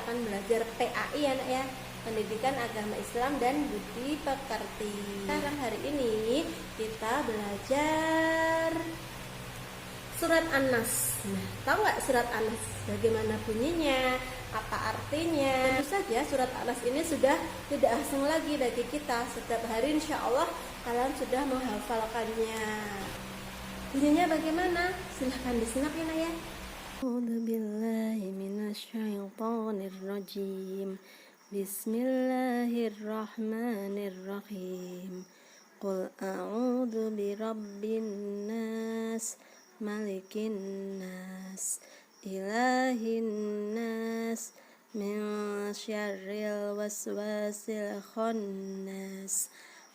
akan belajar PAI ya nak ya, Pendidikan Agama Islam dan Budi Pekerti. Sekarang hari ini kita belajar surat An-Nas. Nah, tahu nggak surat An-Nas? Bagaimana bunyinya? Apa artinya? Tentu saja surat An-Nas ini sudah tidak asing lagi bagi kita. Setiap hari insya Allah kalian sudah menghafalkannya. Bunyinya bagaimana? Silahkan disimak ya nak ya. A'udzubillahi minasyaitonirrajim. Bismillahirrahmanirrahim. Qul a'udzu birabbin nas, malikin nas, ilahin nas, min syarril waswasil khannas,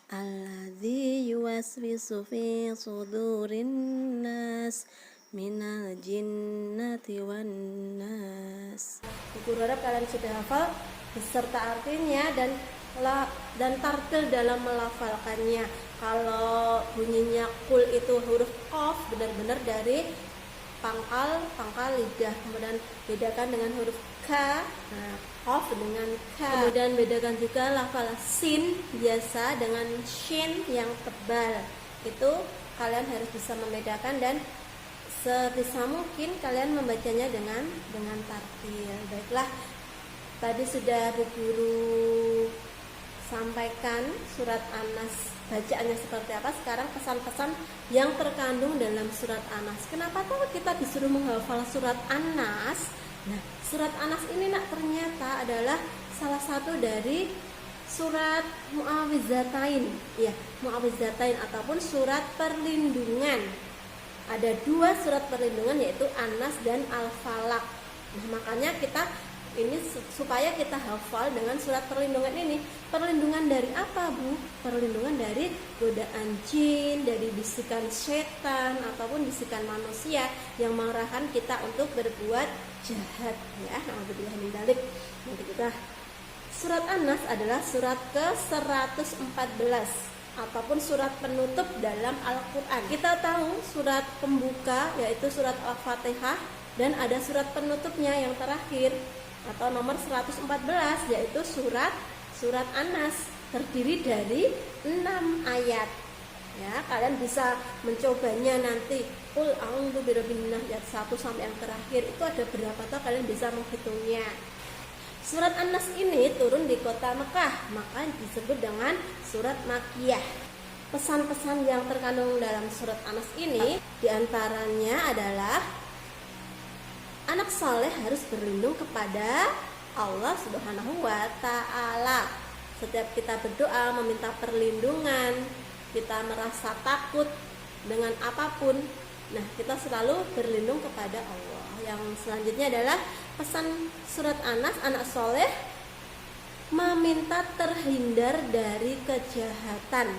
alladzi yuwaswisu fi sudurin nas, minal jinnati wan nas. Guru harap kalian sudah hafal beserta artinya dan tartil dalam melafalkannya. Kalau bunyinya kul itu huruf qaf, benar-benar dari pangkal lidah. Kemudian bedakan dengan huruf k, nah qaf dengan k. Kemudian bedakan juga lafal sin biasa dengan shin yang tebal. Itu kalian harus bisa membedakan dan sebisa mungkin kalian membacanya dengan tartil. Baiklah, tadi sudah Bu Guru sampaikan surat An-Nas bacaannya seperti apa. Sekarang pesan-pesan yang terkandung dalam surat An-Nas. Kenapa tahu kita disuruh menghafal surat An-Nas? Nah, surat An-Nas ini nak ternyata adalah salah satu dari surat Mu'awwizatain, ya, Mu'awwizatain ataupun surat perlindungan. Ada dua surat perlindungan yaitu An-Nas dan Al-Falaq. Nah, makanya kita ini supaya kita hafal dengan surat perlindungan ini. Perlindungan dari apa, Bu? Perlindungan dari godaan jin, dari bisikan setan ataupun bisikan manusia yang mengarahkan kita untuk berbuat jahat, ya. Nauzubillah min dzalik. Nanti kita surat An-Nas adalah surat ke-114 ataupun surat penutup dalam Al-Qur'an. Kita tahu surat pembuka yaitu surat Al-Fatihah dan ada surat penutupnya yang terakhir atau nomor 114 yaitu surat An-Nas, terdiri dari 6 ayat. Ya, kalian bisa mencobanya nanti. Qul a'udzu birabbin nas ayat 1 sampai yang terakhir itu ada berapa tuh, kalian bisa menghitungnya. Surat An-Nas ini turun di kota Mekah, maka disebut dengan surat Makkiyah. Pesan-pesan yang terkandung dalam surat An-Nas ini diantaranya adalah anak saleh harus berlindung kepada Allah Subhanahu wa Ta'ala. Setiap kita berdoa meminta perlindungan, kita merasa takut dengan apapun, nah kita selalu berlindung kepada Allah. Yang selanjutnya adalah pesan surat An-Nas, anak soleh meminta terhindar dari kejahatan.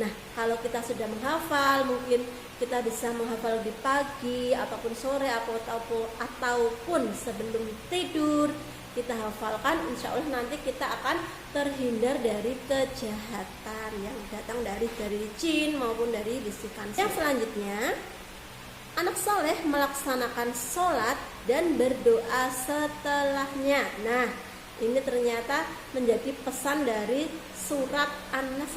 Nah, kalau kita sudah menghafal, mungkin kita bisa menghafal di pagi ataupun sore ataupun sebelum tidur, kita hafalkan, insya Allah nanti kita akan terhindar dari kejahatan yang datang dari jin maupun dari bisikan. Yang selanjutnya, anak soleh melaksanakan sholat dan berdoa setelahnya. Nah, ini ternyata menjadi pesan dari surat An-Nas.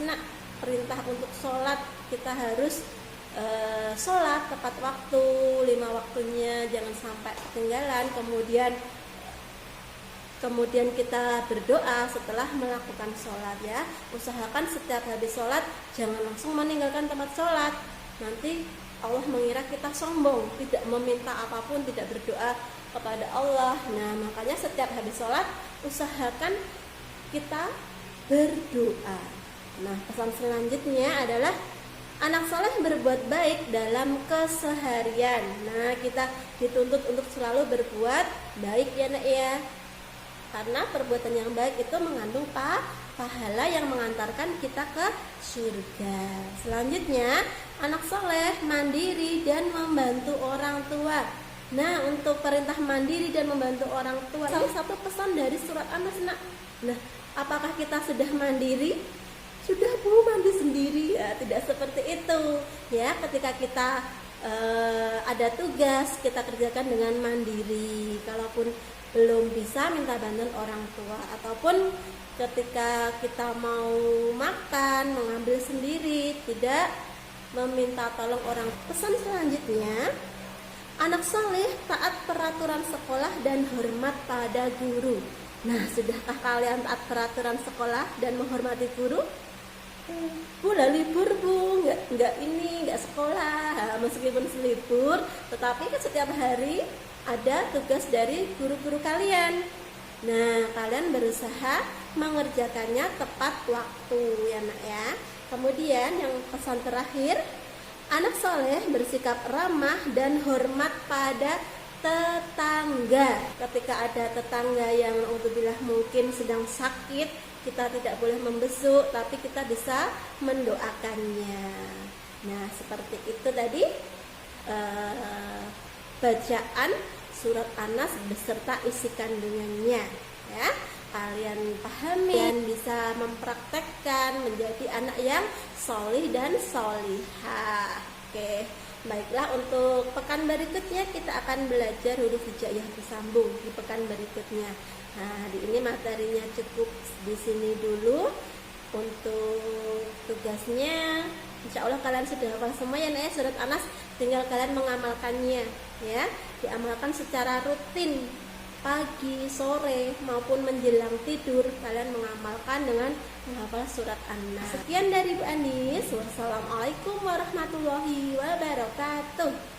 Perintah untuk sholat, kita harus sholat tepat waktu, 5 waktunya, jangan sampai ketinggalan. Kemudian kita berdoa setelah melakukan sholat, ya. Usahakan setiap habis sholat jangan langsung meninggalkan tempat sholat. Nanti Allah mengira kita sombong, tidak meminta apapun, tidak berdoa kepada Allah. Nah, makanya setiap habis sholat usahakan kita berdoa. Nah, pesan selanjutnya adalah anak soleh berbuat baik dalam keseharian. Nah, kita dituntut untuk selalu berbuat baik ya nak ya. Karena perbuatan yang baik itu mengandung pahala yang mengantarkan kita ke surga. Selanjutnya, anak soleh mandiri dan membantu orang tua. Nah, untuk perintah mandiri dan membantu orang tua, salah satu pesan dari surat An-Nas. Nah, apakah kita sudah mandiri? Sudah, Bu, mandi sendiri? Ya, tidak seperti itu. Ya, ketika kita ada tugas, kita kerjakan dengan mandiri. Kalaupun belum bisa minta bantuan orang tua, ataupun ketika kita mau makan, mengambil sendiri, tidak meminta tolong orang. Pesan selanjutnya, anak soleh taat peraturan sekolah dan hormat pada guru. Nah, sudahkah kalian taat peraturan sekolah dan menghormati guru? Bu, udah libur bu, nggak sekolah. Meskipun libur, tetapi kan setiap hari ada tugas dari guru-guru kalian. Nah, kalian berusaha mengerjakannya tepat waktu ya nak ya. Kemudian yang pesan terakhir, anak soleh bersikap ramah dan hormat pada tetangga. Ketika ada tetangga yang alhamdulillah mungkin sedang sakit, kita tidak boleh membesuk, tapi kita bisa mendoakannya. Nah, seperti itu tadi bacaan surat An-Nas beserta isi kandungannya ya. Kalian pahami dan bisa mempraktekkan menjadi anak yang solih dan solihah. Oke, baiklah, untuk pekan berikutnya kita akan belajar huruf hijaiyah bersambung di pekan berikutnya. Nah, di ini materinya cukup di sini dulu. Untuk tugasnya, insya Allah kalian sudah hafal semua ya nak, surat An-Nas. Tinggal kalian mengamalkannya ya, diamalkan secara rutin pagi, sore maupun menjelang tidur. Kalian mengamalkan dengan menghafal surat An-Nas. Sekian dari Bu Anis. Wassalamualaikum warahmatullahi wabarakatuh.